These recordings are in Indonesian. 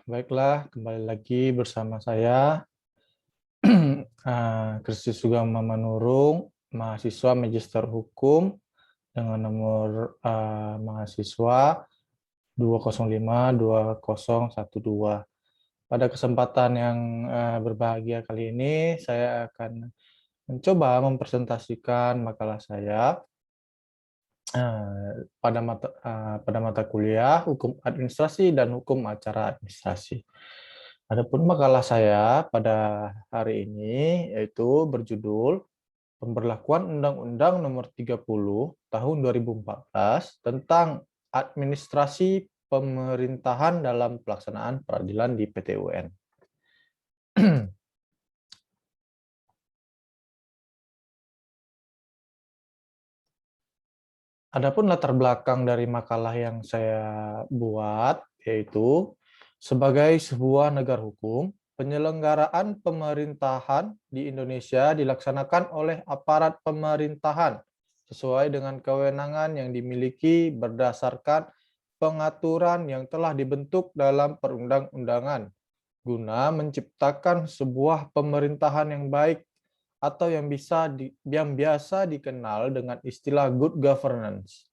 Baiklah, kembali lagi bersama saya, Kristus Sugama Manurung, mahasiswa Magister Hukum dengan nomor mahasiswa 2052012. Pada kesempatan yang berbahagia kali ini, saya akan mencoba mempresentasikan makalah saya pada mata kuliah Hukum Administrasi dan Hukum Acara Administrasi. Adapun makalah saya pada hari ini yaitu berjudul Pemberlakuan Undang-Undang Nomor 30 Tahun 2014 tentang Administrasi Pemerintahan dalam Pelaksanaan Peradilan di PT UN. Adapun latar belakang dari makalah yang saya buat yaitu sebagai sebuah negara hukum, penyelenggaraan pemerintahan di Indonesia dilaksanakan oleh aparat pemerintahan sesuai dengan kewenangan yang dimiliki berdasarkan pengaturan yang telah dibentuk dalam perundang-undangan guna menciptakan sebuah pemerintahan yang baik atau yang biasa dikenal dengan istilah good governance.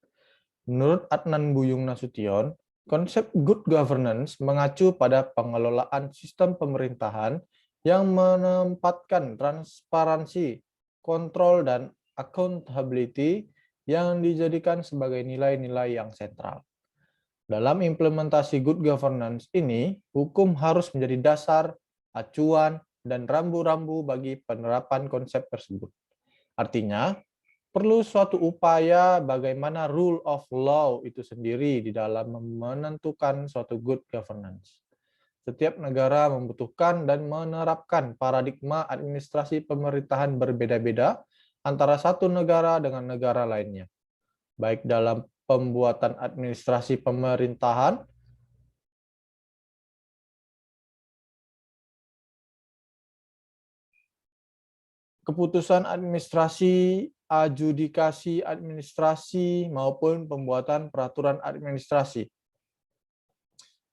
Menurut Adnan Buyung Nasution, konsep good governance mengacu pada pengelolaan sistem pemerintahan yang menempatkan transparansi, kontrol, dan accountability yang dijadikan sebagai nilai-nilai yang sentral. Dalam implementasi good governance ini, hukum harus menjadi dasar, acuan, dan rambu-rambu bagi penerapan konsep tersebut. Artinya, perlu suatu upaya bagaimana rule of law itu sendiri di dalam menentukan suatu good governance. Setiap negara membutuhkan dan menerapkan paradigma administrasi pemerintahan berbeda-beda antara satu negara dengan negara lainnya, baik dalam pembuatan administrasi pemerintahan, keputusan administrasi, adjudikasi administrasi, maupun pembuatan peraturan administrasi.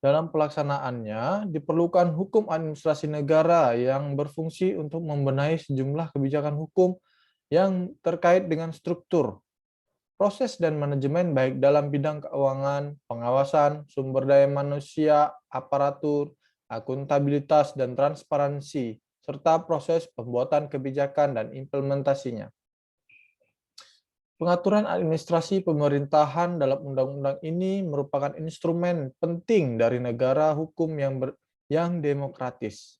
Dalam pelaksanaannya, diperlukan hukum administrasi negara yang berfungsi untuk membenahi sejumlah kebijakan hukum yang terkait dengan struktur, proses dan manajemen baik dalam bidang keuangan, pengawasan, sumber daya manusia, aparatur, akuntabilitas, dan transparansi, serta proses pembuatan kebijakan dan implementasinya. Pengaturan administrasi pemerintahan dalam undang-undang ini merupakan instrumen penting dari negara hukum yang demokratis.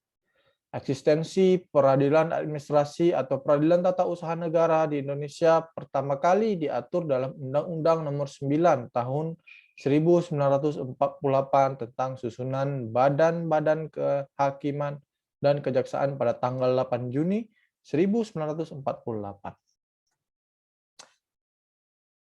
Eksistensi peradilan administrasi atau peradilan tata usaha negara di Indonesia pertama kali diatur dalam Undang-Undang Nomor 9 Tahun 1948 tentang susunan badan-badan kehakiman dan kejaksaan pada tanggal 8 Juni 1948.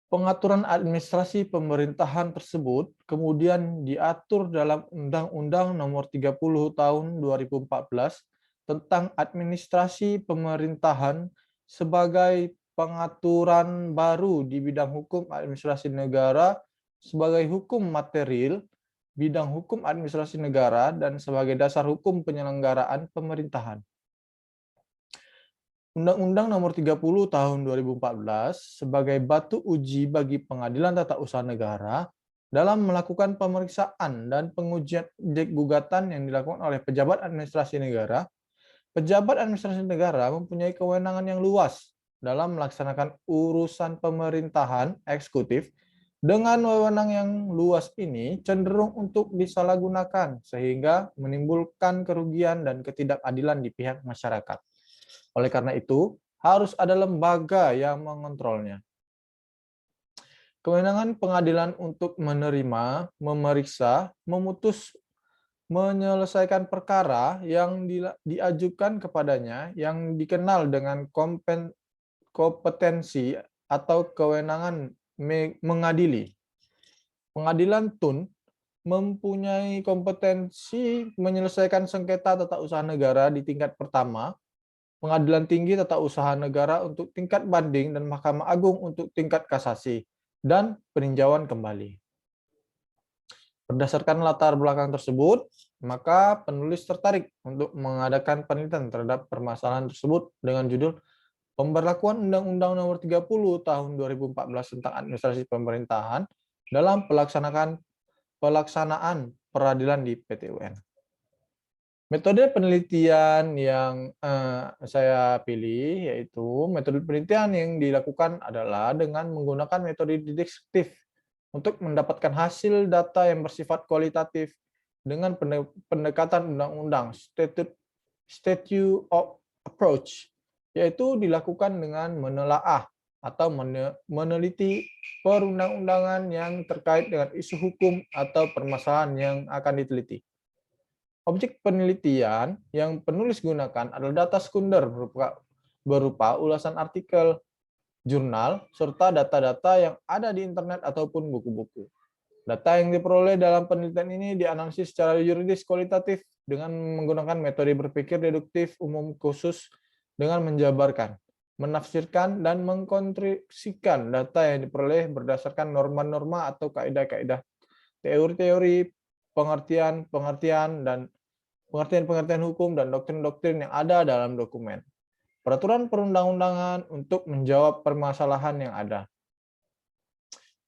Pengaturan administrasi pemerintahan tersebut kemudian diatur dalam Undang-Undang Nomor 30 Tahun 2014 tentang administrasi pemerintahan sebagai pengaturan baru di bidang hukum administrasi negara sebagai hukum material, bidang hukum administrasi negara, dan sebagai dasar hukum penyelenggaraan pemerintahan. Undang-Undang Nomor 30 Tahun 2014 sebagai batu uji bagi Pengadilan Tata Usaha Negara dalam melakukan pemeriksaan dan pengujian objek gugatan yang dilakukan oleh pejabat administrasi negara. Pejabat administrasi negara mempunyai kewenangan yang luas dalam melaksanakan urusan pemerintahan eksekutif. Dengan wewenang yang luas ini cenderung untuk disalahgunakan sehingga menimbulkan kerugian dan ketidakadilan di pihak masyarakat. Oleh karena itu, harus ada lembaga yang mengontrolnya. Kewenangan pengadilan untuk menerima, memeriksa, memutus, menyelesaikan perkara yang diajukan kepadanya yang dikenal dengan kompetensi atau kewenangan mengadili. Pengadilan Tun mempunyai kompetensi menyelesaikan sengketa tata usaha negara di tingkat pertama, Pengadilan Tinggi Tata Usaha Negara untuk tingkat banding, dan Mahkamah Agung untuk tingkat kasasi dan peninjauan kembali. Berdasarkan latar belakang tersebut, maka penulis tertarik untuk mengadakan penelitian terhadap permasalahan tersebut dengan judul Pemberlakuan Undang-Undang Nomor 30 Tahun 2014 tentang Administrasi Pemerintahan dalam pelaksanaan peradilan di PT UN. Metode penelitian yang saya pilih yaitu metode penelitian yang dilakukan adalah dengan menggunakan metode deduktif untuk mendapatkan hasil data yang bersifat kualitatif dengan pendekatan undang-undang statute of approach, yaitu dilakukan dengan menelaah atau meneliti perundang-undangan yang terkait dengan isu hukum atau permasalahan yang akan diteliti. Objek penelitian yang penulis gunakan adalah data sekunder berupa ulasan artikel, jurnal, serta data-data yang ada di internet ataupun buku-buku. Data yang diperoleh dalam penelitian ini dianalisis secara yuridis kualitatif dengan menggunakan metode berpikir deduktif umum khusus dengan menjabarkan, menafsirkan, dan mengkonstruksikan data yang diperoleh berdasarkan norma-norma atau kaidah-kaidah, teori-teori, pengertian-pengertian hukum dan doktrin-doktrin yang ada dalam dokumen. Peraturan perundang-undangan untuk menjawab permasalahan yang ada.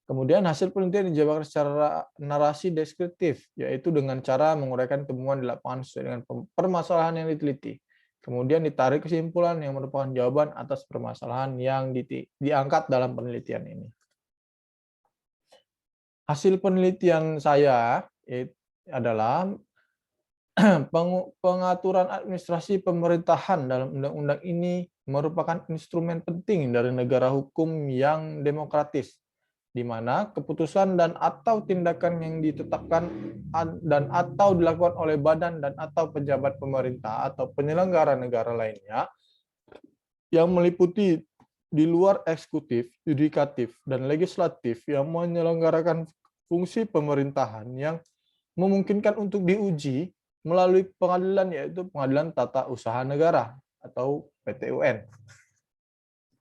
Kemudian hasil penelitian dijabarkan secara narasi deskriptif, yaitu dengan cara menguraikan temuan di lapangan sesuai dengan permasalahan yang diteliti. Kemudian ditarik kesimpulan yang merupakan jawaban atas permasalahan yang diangkat dalam penelitian ini. Hasil penelitian saya adalah pengaturan administrasi pemerintahan dalam undang-undang ini merupakan instrumen penting dari negara hukum yang demokratis, di mana keputusan dan atau tindakan yang ditetapkan dan atau dilakukan oleh badan dan atau pejabat pemerintah atau penyelenggara negara lainnya yang meliputi di luar eksekutif, yudikatif, dan legislatif yang menyelenggarakan fungsi pemerintahan yang memungkinkan untuk diuji melalui pengadilan, yaitu Pengadilan Tata Usaha Negara atau PT-UN.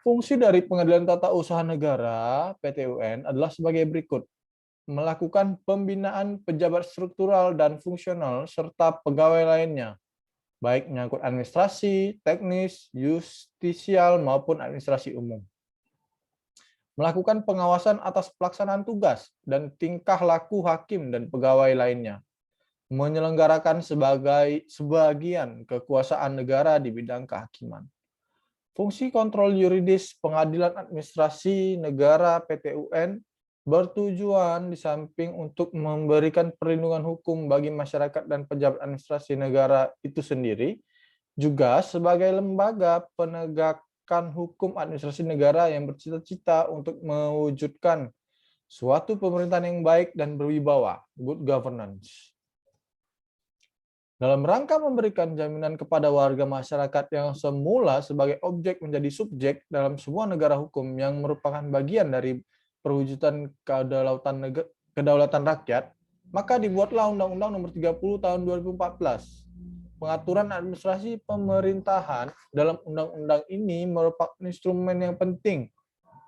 Fungsi dari Pengadilan Tata Usaha Negara (PT-UN) adalah sebagai berikut: melakukan pembinaan pejabat struktural dan fungsional serta pegawai lainnya, baik menyangkut administrasi, teknis, justisial maupun administrasi umum. Melakukan pengawasan atas pelaksanaan tugas dan tingkah laku hakim dan pegawai lainnya. Menyelenggarakan sebagian kekuasaan negara di bidang kehakiman. Fungsi kontrol yuridis Pengadilan Administrasi Negara PT-UN bertujuan di samping untuk memberikan perlindungan hukum bagi masyarakat dan pejabat administrasi negara itu sendiri, juga sebagai lembaga penegakan hukum administrasi negara yang bercita-cita untuk mewujudkan suatu pemerintahan yang baik dan berwibawa, good governance. Dalam rangka memberikan jaminan kepada warga masyarakat yang semula sebagai objek menjadi subjek dalam sebuah negara hukum yang merupakan bagian dari perwujudan kedaulatan rakyat, maka dibuatlah Undang-Undang Nomor 30 Tahun 2014. Pengaturan administrasi pemerintahan dalam undang-undang ini merupakan instrumen yang penting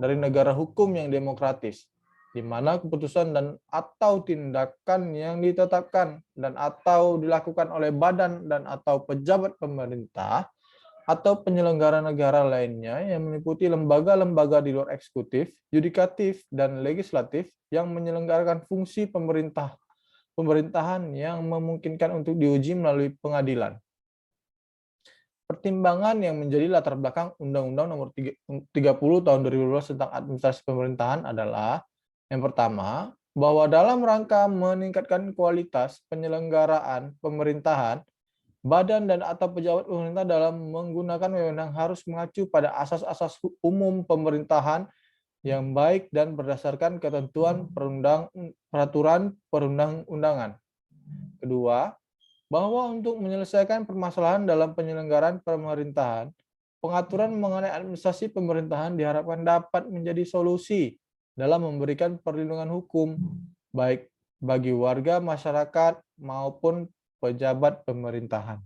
dari negara hukum yang demokratis, di mana keputusan dan atau tindakan yang ditetapkan dan atau dilakukan oleh badan dan atau pejabat pemerintah atau penyelenggara negara lainnya yang meliputi lembaga-lembaga di luar eksekutif, yudikatif, dan legislatif yang menyelenggarakan fungsi pemerintahan yang memungkinkan untuk diuji melalui pengadilan. Pertimbangan yang menjadi latar belakang Undang-Undang Nomor 30 Tahun 2012 tentang Administrasi Pemerintahan adalah: yang pertama, bahwa dalam rangka meningkatkan kualitas penyelenggaraan pemerintahan, badan dan atau pejabat pemerintah dalam menggunakan wewenang harus mengacu pada asas-asas umum pemerintahan yang baik dan berdasarkan ketentuan peraturan perundang-undangan. Kedua, bahwa untuk menyelesaikan permasalahan dalam penyelenggaraan pemerintahan, pengaturan mengenai administrasi pemerintahan diharapkan dapat menjadi solusi dalam memberikan perlindungan hukum, baik bagi warga masyarakat maupun pejabat pemerintahan.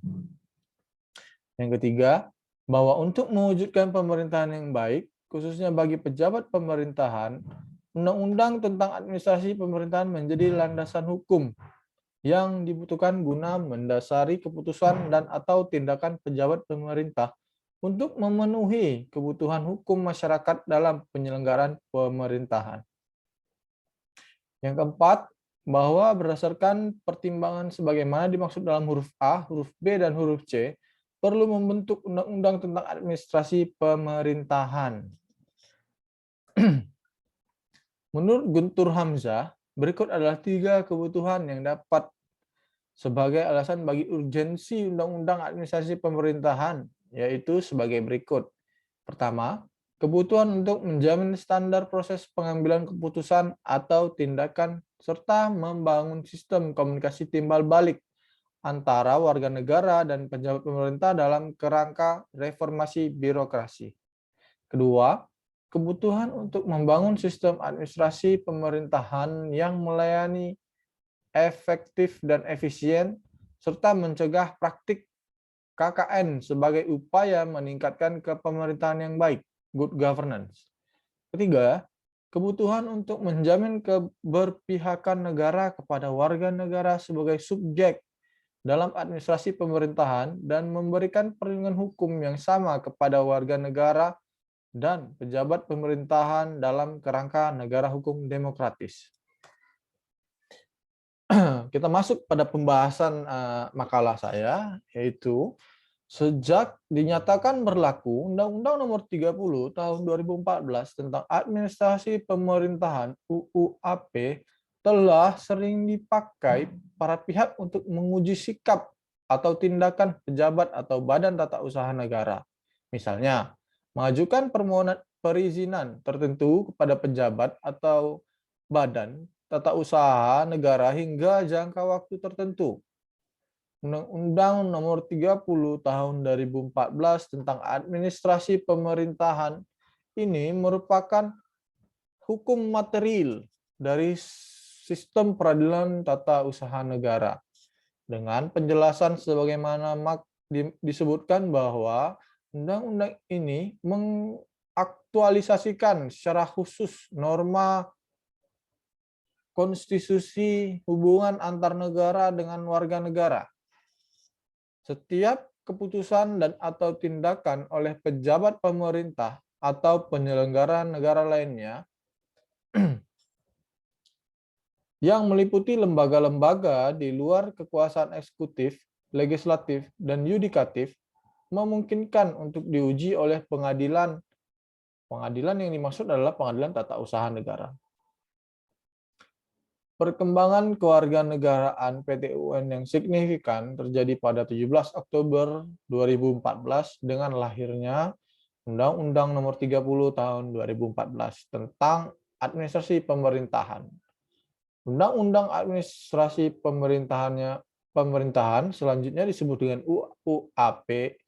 Yang ketiga, bahwa untuk mewujudkan pemerintahan yang baik, khususnya bagi pejabat pemerintahan, Undang-undang tentang administrasi pemerintahan menjadi landasan hukum yang dibutuhkan guna mendasari keputusan dan atau tindakan pejabat pemerintah untuk memenuhi kebutuhan hukum masyarakat dalam penyelenggaraan pemerintahan. Yang keempat, bahwa berdasarkan pertimbangan sebagaimana dimaksud dalam huruf A, huruf B, dan huruf C, perlu membentuk undang-undang tentang administrasi pemerintahan. Menurut Guntur Hamzah, berikut adalah 3 kebutuhan yang dapat sebagai alasan bagi urgensi undang-undang administrasi pemerintahan, yaitu sebagai berikut. Pertama, kebutuhan untuk menjamin standar proses pengambilan keputusan atau tindakan serta membangun sistem komunikasi timbal balik antara warga negara dan pejabat pemerintah dalam kerangka reformasi birokrasi. Kedua, kebutuhan untuk membangun sistem administrasi pemerintahan yang melayani efektif dan efisien serta mencegah praktik KKN sebagai upaya meningkatkan kepemerintahan yang baik, good governance. Ketiga, kebutuhan untuk menjamin keberpihakan negara kepada warga negara sebagai subjek dalam administrasi pemerintahan dan memberikan perlindungan hukum yang sama kepada warga negara dan pejabat pemerintahan dalam kerangka negara hukum demokratis. Kita masuk pada pembahasan makalah saya, yaitu sejak dinyatakan berlaku Undang-Undang Nomor 30 Tahun 2014 tentang Administrasi Pemerintahan (UUAP) telah sering dipakai para pihak untuk menguji sikap atau tindakan pejabat atau badan tata usaha negara. Misalnya, mengajukan permohonan perizinan tertentu kepada pejabat atau badan tata usaha negara hingga jangka waktu tertentu. Undang-Undang Nomor 30 Tahun 2014 tentang Administrasi Pemerintahan ini merupakan hukum material dari sistem peradilan tata usaha negara. Dengan penjelasan sebagaimana disebutkan bahwa undang-undang ini mengaktualisasikan secara khusus norma konstitusi hubungan antar negara dengan warga negara. Setiap keputusan dan atau tindakan oleh pejabat pemerintah atau penyelenggara negara lainnya yang meliputi lembaga-lembaga di luar kekuasaan eksekutif, legislatif, dan yudikatif memungkinkan untuk diuji oleh pengadilan. Pengadilan yang dimaksud adalah pengadilan tata usaha negara. Perkembangan kewarganegaraan PT-UN yang signifikan terjadi pada 17 Oktober 2014 dengan lahirnya Undang-Undang Nomor 30 Tahun 2014 tentang Administrasi Pemerintahan. Undang-Undang Administrasi Pemerintahan selanjutnya disebut dengan UUAP.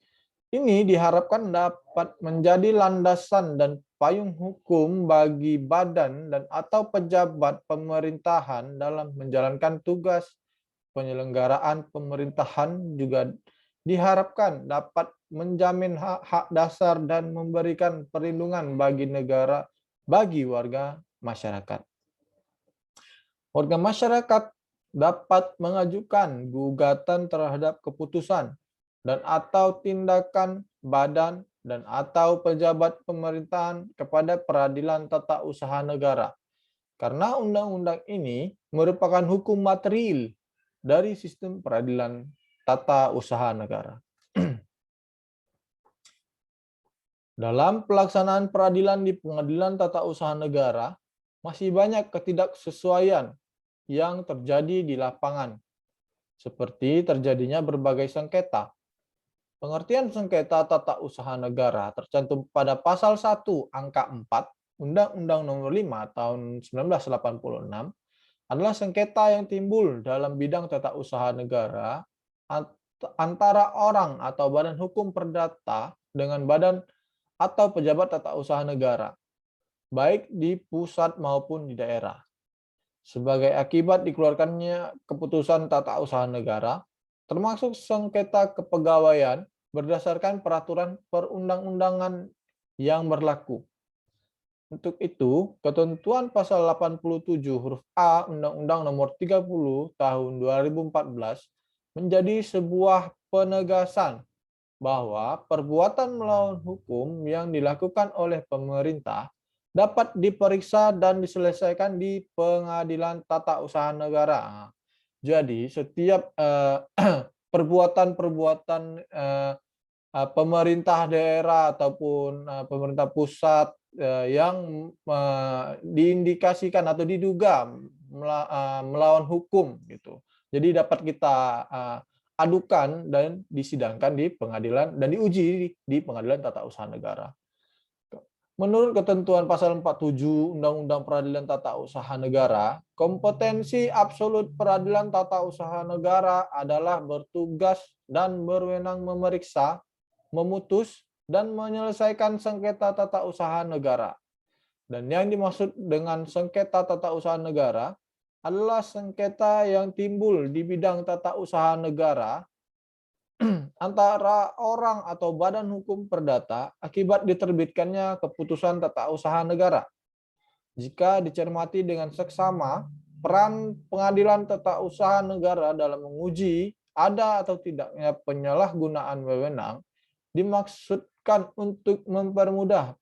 Ini diharapkan dapat menjadi landasan dan payung hukum bagi badan dan atau pejabat pemerintahan dalam menjalankan tugas penyelenggaraan pemerintahan, juga diharapkan dapat menjamin hak-hak dasar dan memberikan perlindungan bagi warga masyarakat. Warga masyarakat dapat mengajukan gugatan terhadap keputusan dan atau tindakan badan dan atau pejabat pemerintahan kepada peradilan tata usaha negara. Karena undang-undang ini merupakan hukum material dari sistem peradilan tata usaha negara. Dalam pelaksanaan peradilan di pengadilan tata usaha negara, masih banyak ketidaksesuaian yang terjadi di lapangan, seperti terjadinya berbagai sengketa. Pengertian sengketa tata usaha negara tercantum pada pasal 1 angka 4 Undang-Undang Nomor 5 Tahun 1986 adalah sengketa yang timbul dalam bidang tata usaha negara antara orang atau badan hukum perdata dengan badan atau pejabat tata usaha negara, baik di pusat maupun di daerah. Sebagai akibat dikeluarkannya keputusan tata usaha negara, termasuk sengketa kepegawaian berdasarkan peraturan perundang-undangan yang berlaku. Untuk itu, ketentuan pasal 87 huruf A Undang-Undang Nomor 30 Tahun 2014 menjadi sebuah penegasan bahwa perbuatan melawan hukum yang dilakukan oleh pemerintah dapat diperiksa dan diselesaikan di Pengadilan Tata Usaha Negara. Jadi, setiap perbuatan-perbuatan pemerintah daerah ataupun pemerintah pusat yang diindikasikan atau diduga melawan hukum gitu. Jadi dapat kita adukan dan disidangkan di pengadilan dan diuji di Pengadilan Tata Usaha Negara. Menurut ketentuan pasal 47 Undang-Undang Peradilan Tata Usaha Negara, kompetensi absolut Peradilan Tata Usaha Negara adalah bertugas dan berwenang memeriksa, memutus, dan menyelesaikan sengketa tata usaha negara. Dan yang dimaksud dengan sengketa tata usaha negara adalah sengketa yang timbul di bidang tata usaha negara antara orang atau badan hukum perdata akibat diterbitkannya keputusan tata usaha negara. Jika dicermati dengan seksama, peran pengadilan tata usaha negara dalam menguji ada atau tidaknya penyalahgunaan wewenang dimaksudkan untuk mempermudah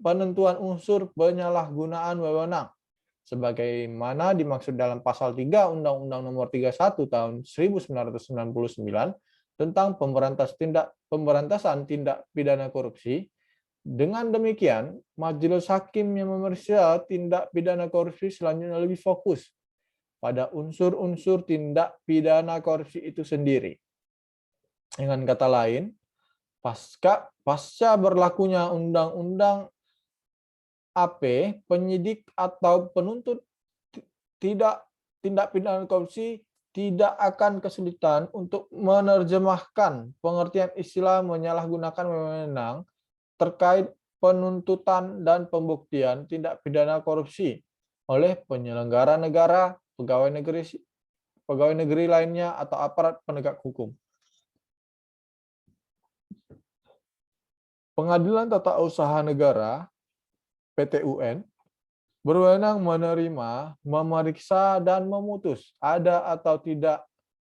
penentuan unsur penyalahgunaan wewenang sebagaimana dimaksud dalam pasal 3 Undang-Undang Nomor 31 Tahun 1999 tentang pemberantasan tindak pidana korupsi. Dengan demikian, majelis hakim yang memeriksa tindak pidana korupsi selanjutnya lebih fokus pada unsur-unsur tindak pidana korupsi itu sendiri. Dengan kata lain, pasca berlakunya Undang-Undang AP, penyidik atau penuntut tindak pidana korupsi tidak akan kesulitan untuk menerjemahkan pengertian istilah menyalahgunakan wewenang terkait penuntutan dan pembuktian tindak pidana korupsi oleh penyelenggara negara, pegawai negeri lainnya, atau aparat penegak hukum. Pengadilan Tata Usaha Negara (PT-UN) berwenang menerima, memeriksa, dan memutus ada atau tidak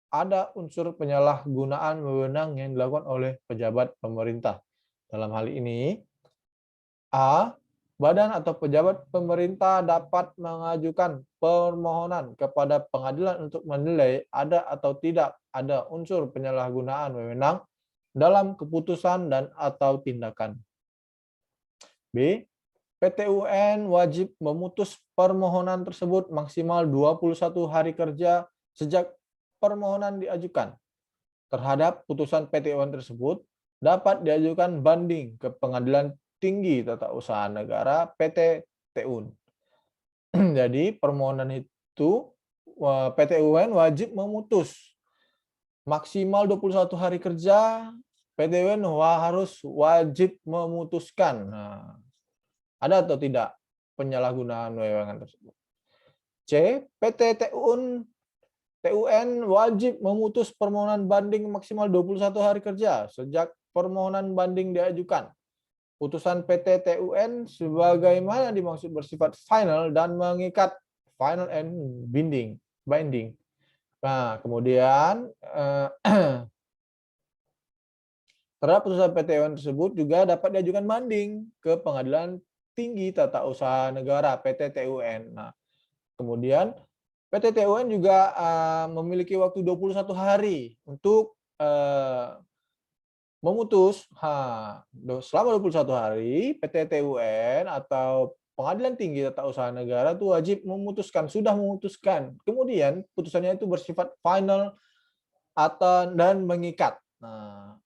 ada unsur penyalahgunaan wewenang yang dilakukan oleh pejabat pemerintah. Dalam hal ini, A. Badan atau pejabat pemerintah dapat mengajukan permohonan kepada pengadilan untuk menilai ada atau tidak ada unsur penyalahgunaan wewenang dalam keputusan dan atau tindakan. B. PT-UN wajib memutus permohonan tersebut maksimal 21 hari kerja sejak permohonan diajukan. Terhadap putusan PT-UN tersebut dapat diajukan banding ke Pengadilan Tinggi Tata Usaha Negara PT-TUN. Jadi permohonan itu PT-UN wajib memutus maksimal 21 hari kerja, PT-UN harus wajib memutuskan. Nah, ada atau tidak penyalahgunaan wewenang tersebut. C. PT-TUN wajib memutus permohonan banding maksimal 21 hari kerja sejak permohonan banding diajukan. Putusan PT-TUN sebagaimana dimaksud bersifat final dan mengikat, final and binding. Nah, kemudian terhadap putusan PT-UN tersebut juga dapat diajukan banding ke Pengadilan Tinggi Tata Usaha Negara PT-TUN. Nah, kemudian PT-TUN juga memiliki waktu 21 hari untuk memutus. Selama 21 hari, PT-TUN atau Pengadilan Tinggi Tata Usaha Negara itu wajib sudah memutuskan. Kemudian putusannya itu bersifat final dan mengikat. Nah,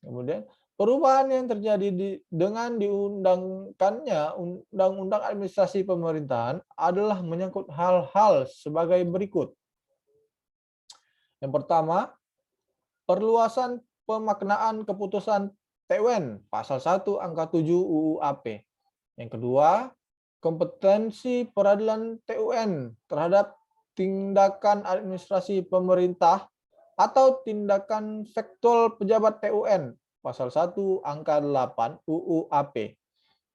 kemudian perubahan yang terjadi dengan diundangkannya Undang-Undang Administrasi Pemerintahan adalah menyangkut hal-hal sebagai berikut. Yang pertama, perluasan pemaknaan keputusan TUN pasal 1 angka 7 UU AP. Yang kedua, kompetensi peradilan TUN terhadap tindakan administrasi pemerintah atau tindakan sektor pejabat TUN pasal 1 angka 8 UU AP.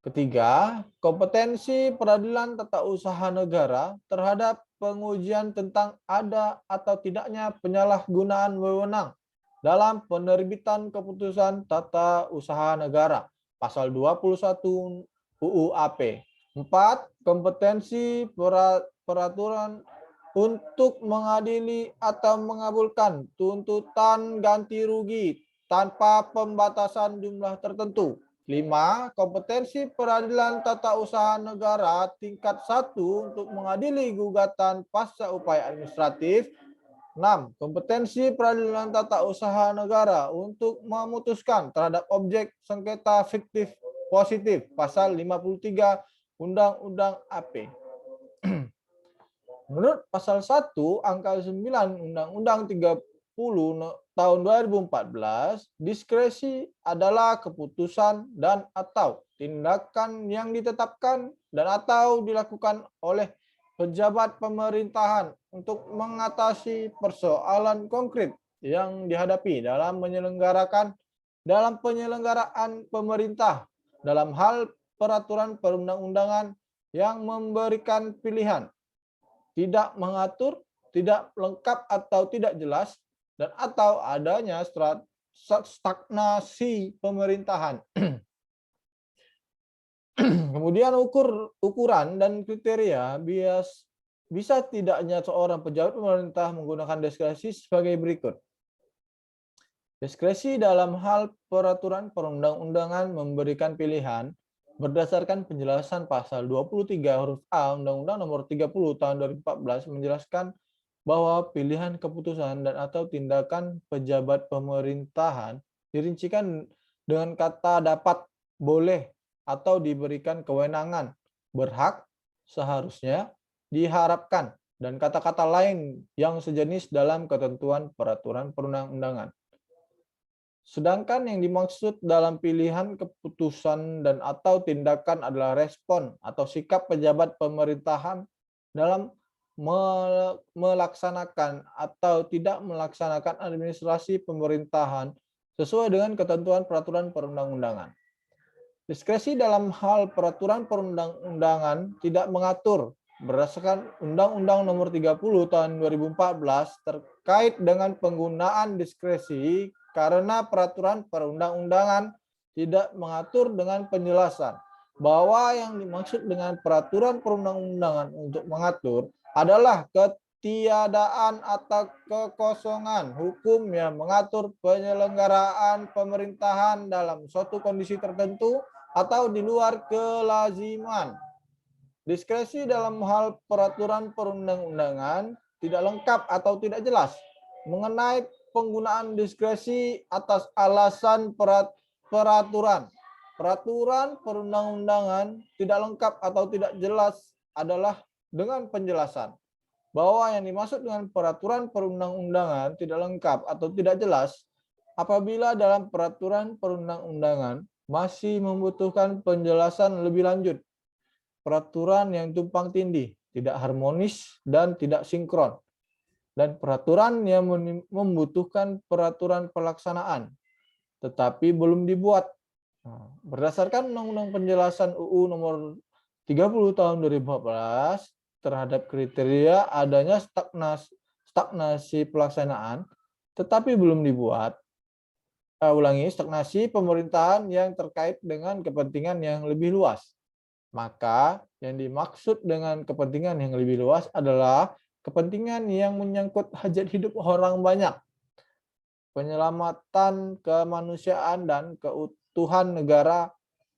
Ketiga, kompetensi peradilan tata usaha negara terhadap pengujian tentang ada atau tidaknya penyalahgunaan wewenang dalam penerbitan keputusan tata usaha negara. Pasal 21 UU AP. 4. Kompetensi peraturan untuk mengadili atau mengabulkan tuntutan ganti rugi tanpa pembatasan jumlah tertentu. 5. Kompetensi peradilan tata usaha negara tingkat 1 untuk mengadili gugatan pasca upaya administratif. 6. Kompetensi peradilan tata usaha negara untuk memutuskan terhadap objek sengketa fiktif positif. Pasal 53 Undang-Undang AP. Menurut pasal 1 angka 9 Undang-Undang 30 tahun 2014, diskresi adalah keputusan dan atau tindakan yang ditetapkan dan atau dilakukan oleh pejabat pemerintahan untuk mengatasi persoalan konkret yang dihadapi dalam penyelenggaraan pemerintah dalam hal peraturan perundang-undangan yang memberikan pilihan, tidak mengatur, tidak lengkap atau tidak jelas, dan atau adanya stagnasi pemerintahan. Kemudian ukuran dan kriteria bisa tidaknya seorang pejabat pemerintah menggunakan diskresi sebagai berikut. Diskresi dalam hal peraturan perundang-undangan memberikan pilihan berdasarkan penjelasan pasal 23 huruf A Undang-Undang Nomor 30 Tahun 2014 menjelaskan bahwa pilihan keputusan dan atau tindakan pejabat pemerintahan dirincikan dengan kata dapat, boleh, atau diberikan kewenangan, berhak, seharusnya, diharapkan, dan kata-kata lain yang sejenis dalam ketentuan peraturan perundang-undangan. Sedangkan yang dimaksud dalam pilihan keputusan dan atau tindakan adalah respon atau sikap pejabat pemerintahan dalam melaksanakan atau tidak melaksanakan administrasi pemerintahan sesuai dengan ketentuan peraturan perundang-undangan. Diskresi dalam hal peraturan perundang-undangan tidak mengatur berdasarkan Undang-Undang Nomor 30 Tahun 2014 terkait dengan penggunaan diskresi karena peraturan perundang-undangan tidak mengatur dengan penjelasan bahwa yang dimaksud dengan peraturan perundang-undangan untuk mengatur adalah ketiadaan atau kekosongan hukum yang mengatur penyelenggaraan pemerintahan dalam suatu kondisi tertentu atau di luar kelaziman. Diskresi dalam hal peraturan perundang-undangan tidak lengkap atau tidak jelas mengenai penggunaan diskresi atas alasan peraturan. Peraturan perundang-undangan tidak lengkap atau tidak jelas adalah dengan penjelasan bahwa yang dimaksud dengan peraturan perundang-undangan tidak lengkap atau tidak jelas apabila dalam peraturan perundang-undangan masih membutuhkan penjelasan lebih lanjut. Peraturan yang tumpang tindih, tidak harmonis, dan tidak sinkron. Dan peraturan yang membutuhkan peraturan pelaksanaan, tetapi belum dibuat. Berdasarkan Undang-Undang Penjelasan UU Nomor 30 Tahun 2014, terhadap kriteria adanya stagnasi pelaksanaan, tetapi belum dibuat. Stagnasi pemerintahan yang terkait dengan kepentingan yang lebih luas. Maka yang dimaksud dengan kepentingan yang lebih luas adalah kepentingan yang menyangkut hajat hidup orang banyak, penyelamatan kemanusiaan dan keutuhan negara,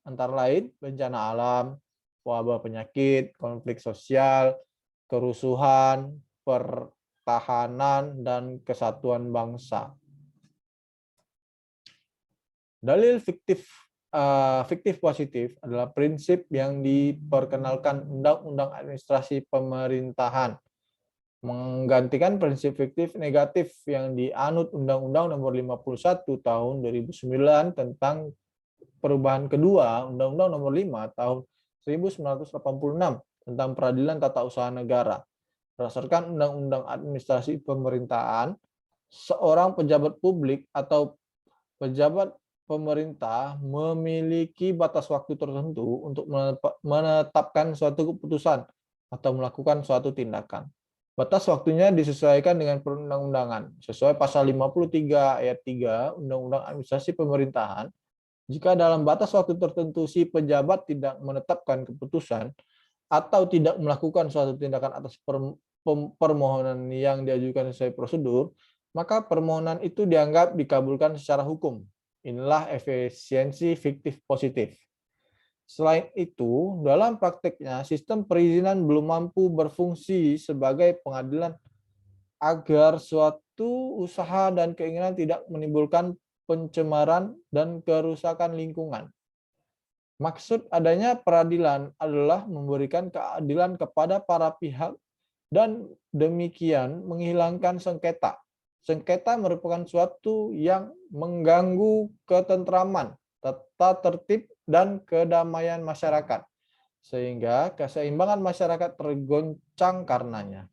antara lain bencana alam, wabah penyakit, konflik sosial, kerusuhan, pertahanan, dan kesatuan bangsa. Dalil fiktif positif adalah prinsip yang diperkenalkan Undang-Undang Administrasi Pemerintahan, menggantikan prinsip fiktif negatif yang dianut Undang-Undang Nomor 51 Tahun 2009 tentang perubahan kedua Undang-Undang Nomor 5 Tahun 1986 tentang Peradilan Tata Usaha Negara. Berdasarkan Undang-Undang Administrasi Pemerintahan, seorang pejabat publik atau pejabat pemerintah memiliki batas waktu tertentu untuk menetapkan suatu keputusan atau melakukan suatu tindakan. Batas waktunya disesuaikan dengan perundang-undangan. Sesuai pasal 53 ayat 3 Undang-Undang Administrasi Pemerintahan, jika dalam batas waktu tertentu si pejabat tidak menetapkan keputusan atau tidak melakukan suatu tindakan atas permohonan yang diajukan sesuai prosedur, maka permohonan itu dianggap dikabulkan secara hukum. Inilah efisiensi fiktif positif. Selain itu, dalam prakteknya, sistem perizinan belum mampu berfungsi sebagai pengadilan agar suatu usaha dan keinginan tidak menimbulkan pencemaran dan kerusakan lingkungan. Maksud adanya peradilan adalah memberikan keadilan kepada para pihak dan demikian menghilangkan sengketa. Sengketa merupakan suatu yang mengganggu ketentraman, tata tertib, dan kedamaian masyarakat, sehingga keseimbangan masyarakat tergoncang karenanya.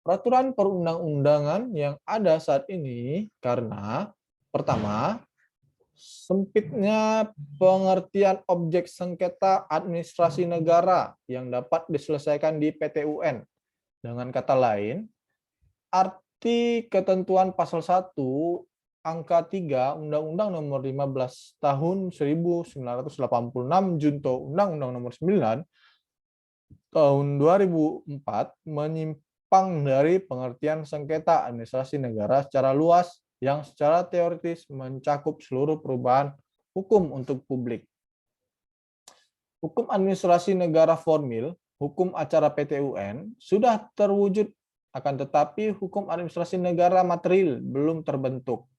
Peraturan perundang-undangan yang ada saat ini karena pertama, sempitnya pengertian objek sengketa administrasi negara yang dapat diselesaikan di PT UN. Dengan kata lain, arti ketentuan pasal 1 angka 3 Undang-Undang Nomor 15 Tahun 1986 Junto Undang-Undang Nomor 9 Tahun 2004 menyimpang dari pengertian sengketa administrasi negara secara luas yang secara teoritis mencakup seluruh perubahan hukum untuk publik. Hukum administrasi negara formil, hukum acara PT UN, sudah terwujud, akan tetapi hukum administrasi negara material belum terbentuk.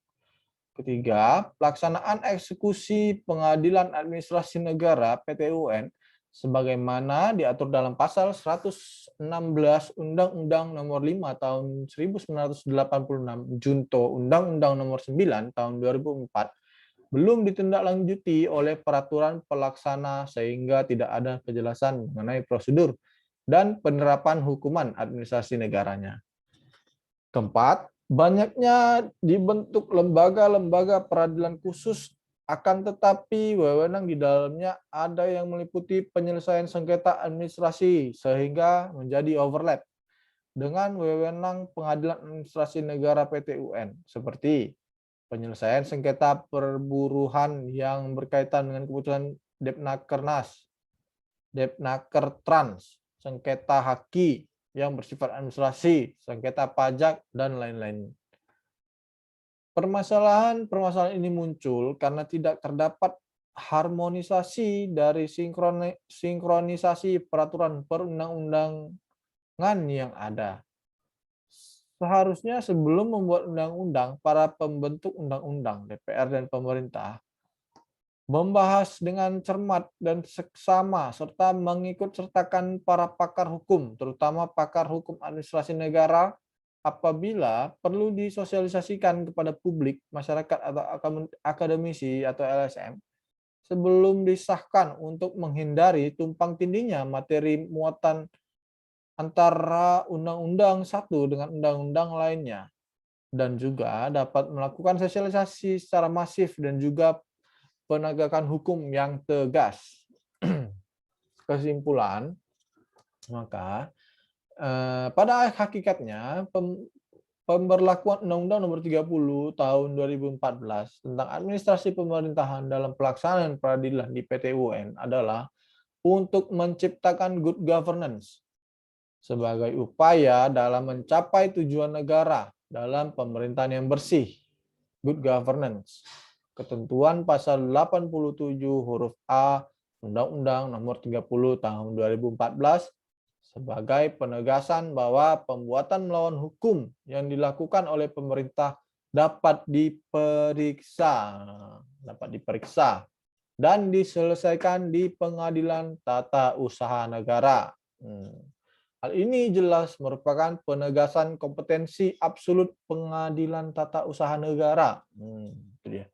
Ketiga, pelaksanaan eksekusi pengadilan administrasi negara PT UN sebagaimana diatur dalam pasal 116 Undang-Undang Nomor 5 Tahun 1986 Junto Undang-Undang Nomor 9 Tahun 2004 belum ditindaklanjuti oleh peraturan pelaksana sehingga tidak ada kejelasan mengenai prosedur dan penerapan hukuman administrasi negaranya. Keempat, banyaknya dibentuk lembaga-lembaga peradilan khusus akan tetapi wewenang di dalamnya ada yang meliputi penyelesaian sengketa administrasi sehingga menjadi overlap dengan wewenang pengadilan administrasi negara PT UN seperti penyelesaian sengketa perburuhan yang berkaitan dengan keputusan Depnakernas, Depnakertrans, sengketa haki yang bersifat administrasi, sengketa pajak, dan lain-lain. Permasalahan ini muncul karena tidak terdapat harmonisasi dari sinkronisasi peraturan perundang-undangan yang ada. Seharusnya sebelum membuat undang-undang, para pembentuk undang-undang, DPR dan pemerintah, membahas dengan cermat dan seksama serta mengikut sertakan para pakar hukum, terutama pakar hukum administrasi negara, apabila perlu disosialisasikan kepada publik, masyarakat atau akademisi atau LSM sebelum disahkan untuk menghindari tumpang tindihnya materi muatan antara undang-undang satu dengan undang-undang lainnya, dan juga dapat melakukan sosialisasi secara masif dan juga penegakan hukum yang tegas. Kesimpulan, maka pada hakikatnya pemberlakuan Undang-Undang Nomor 30 Tahun 2014 tentang administrasi pemerintahan dalam pelaksanaan peradilan di PT UN adalah untuk menciptakan good governance sebagai upaya dalam mencapai tujuan negara dalam pemerintahan yang bersih, good governance. Ketentuan pasal 87 huruf A Undang-Undang Nomor 30 Tahun 2014 sebagai penegasan bahwa pembuatan melawan hukum yang dilakukan oleh pemerintah dapat diperiksa dan diselesaikan di pengadilan tata usaha negara. Hal ini jelas merupakan penegasan kompetensi absolut pengadilan tata usaha negara. Itu dia.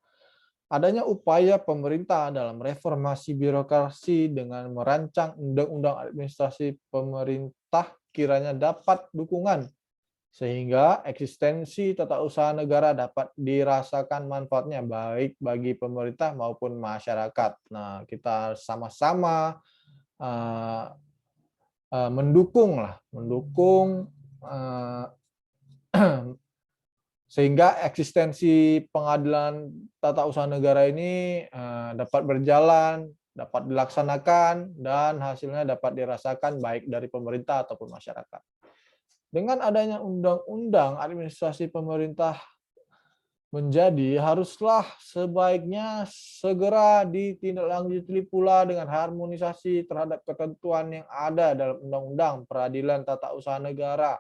Adanya upaya pemerintah dalam reformasi birokrasi dengan merancang undang-undang administrasi pemerintah kiranya dapat dukungan sehingga eksistensi tata usaha negara dapat dirasakan manfaatnya baik bagi pemerintah maupun masyarakat. Nah, kita sama-sama eh, mendukung eh, sehingga eksistensi pengadilan tata usaha negara ini dapat berjalan, dapat dilaksanakan, dan hasilnya dapat dirasakan baik dari pemerintah ataupun masyarakat. Dengan adanya undang-undang administrasi pemerintah menjadi haruslah sebaiknya segera ditindaklanjuti pula dengan harmonisasi terhadap ketentuan yang ada dalam Undang-Undang Peradilan Tata Usaha Negara.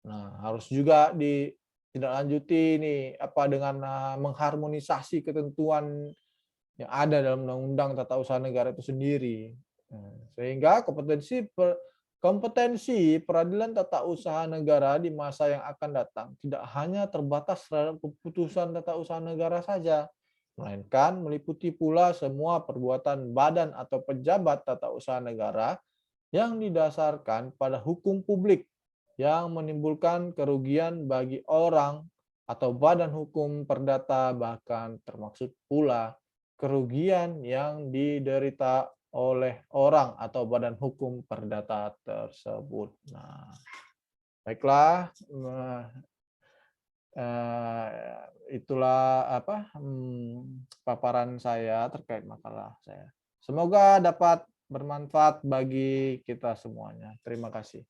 Nah, harus juga ditindaklanjuti nih dengan mengharmonisasi ketentuan yang ada dalam Undang-Undang Tata Usaha Negara itu sendiri. Sehingga kompetensi peradilan tata usaha negara di masa yang akan datang tidak hanya terbatas terhadap keputusan tata usaha negara saja, melainkan meliputi pula semua perbuatan badan atau pejabat tata usaha negara yang didasarkan pada hukum publik yang menimbulkan kerugian bagi orang atau badan hukum perdata, bahkan termaksud pula kerugian yang diderita oleh orang atau badan hukum perdata tersebut. Nah, baiklah, itulah paparan saya terkait makalah saya. Semoga dapat bermanfaat bagi kita semuanya. Terima kasih.